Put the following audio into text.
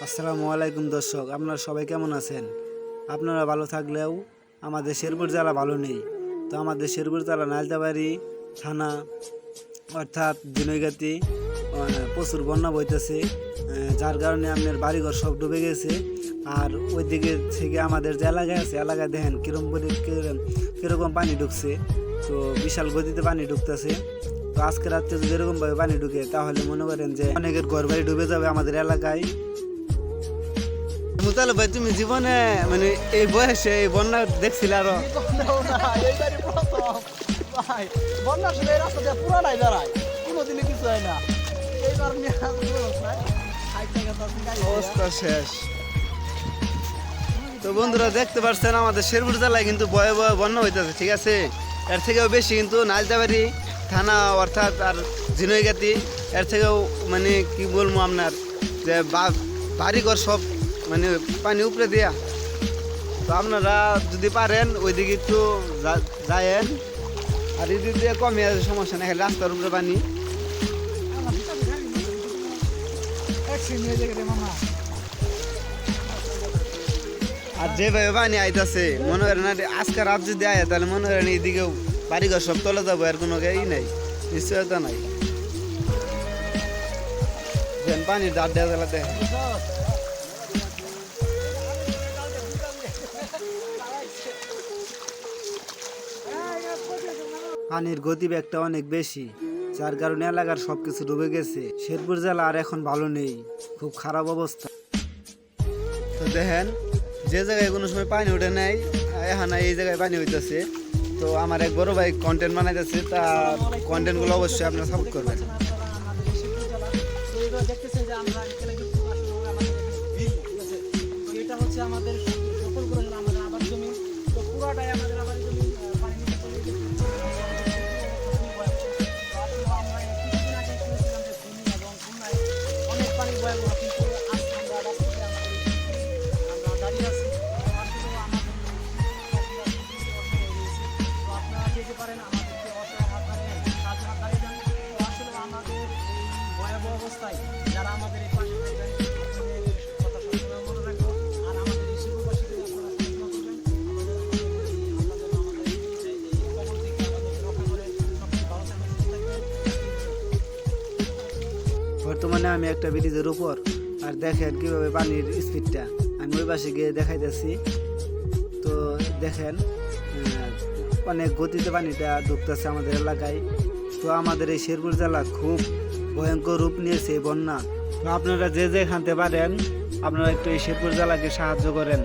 আসসালামু আলাইকুম দর্শক, আপনারা সবাই কেমন আছেন? আপনারা ভালো থাকলেও আমাদের শেরপুর জেলা ভালো নেই। তো আমাদের শেরপুর জেলা নালতাবাড়ি থানা অর্থাৎ দিনৈগাতি প্রচুর বন্যা বইতেছে, যার কারণে আপনার বাড়িঘর সব ডুবে গেছে। আর ওই দিকে থেকে আমাদের যে এলাকায় আছে, এলাকায় দেখেন কীরকম পানি ঢুকছে। তো বিশাল গতিতে পানি ঢুকতেছে। তো আজকে রাত্রে যদি এরকমভাবে পানি ঢুকে তাহলে মনে করেন যে অনেকের ঘর বাড়ি ডুবে যাবে আমাদের এলাকায়। মুতালে ভাই, তুমি জীবনে মানে এই বয়সে এই বন্যা দেখছিলে? আরো বন্যার সময় রাস্তা দিয়ে পুরাটাই দাঁড়ায়, কোনোদিনই কিছু হয় না। এই কারণে অবস্থা শেষ। তো বন্ধুরা দেখতে পাচ্ছেন আমাদের শেরপুর জেলায় কিন্তু ভয়ে ভয়ে বন্যা হইতেছে, ঠিক আছে? এর থেকেও বেশি কিন্তু নালতাবাড়ি থানা অর্থাৎ আর ঝিনইগাতি, এর থেকেও মানে কি বলবো আপনার যে বাড়িঘর সব মানে পানি উপরে দিয়া। তো আপনারা যদি পারেন ওইদিকে একটু যায়েন, আর এদিক দিয়ে কমে আছে, সমস্যা নেই, রাস্তার উপরে পানি। আর যেভাবে পানি আইতাছে মনে করেন আজকে রাত যদি আয় তাহলে মনে করেন এইদিকেও বাড়িঘর সব তলে যাবো, আর কোনো ই নাই, নিশ্চয়তা নাই। পানির দাঁড় দেওয়া গেলাতে পানির গতিবেগটা অনেক বেশি, যার কারণে এলাকার সবকিছু ডুবে গেছে। শেরপুর জেলা আর এখন ভালো নেই, খুব খারাপ অবস্থা। তো দেখেন যে জায়গায় কোনো সময় পানি উঠে নাই, এখন এই জায়গায় পানি হইতেছে। তো আমার এক বড় ভাই কন্টেন্ট বানাইতেছে, তার কন্টেন্টগুলো অবশ্যই আপনারা সাপোর্ট করবেন। এটা হচ্ছে আমাদের সকলগুলো আমাদের আবাদ জমি, তো পুরাটাই আমাদের আবাদ জমি পানি নিতে চলে গেছে। আমরা কিছুদিন আগে শুনেছিলাম যে ফেনী এবং খুলনায় অনেক পানি ভয়াবহ, কিন্তু আজ আমরা রাস্তাতে আমরা দাঁড়িয়ে আছি। আসলে আমাদের তো আপনারা যেতে পারেন, আমাদেরকে অসহায় হাত বাড়িয়ে সাহায্য হাত বাড়িয়ে দেন। তো আসলে আমাদের এই ভয়াবহ অবস্থায় যারা আমাদের এই পাশে থাকবেন কথা সবসময় মনে রাখবো। আর আমাদের এই শিল্পবাসীকে আপনারা সাহায্য করবেন, বর্তমানে আমি একটা ব্রিজের উপর, আর দেখেন কিভাবে পানির স্পিডটা আমি ওই পাশে গিয়ে দেখাইতেছি। তো দেখেন অনেক গতিতে পানিটা ঢুকতেছে আমাদের এলাকায়। তো আমাদের এই শেরপুর জেলা খুব ভয়ঙ্কর রূপ নিয়েছে এই বন্যা। তো আপনারা যে যেখানতে পারেন আপনারা একটু এই শেরপুর জেলাকে সাহায্য করেন।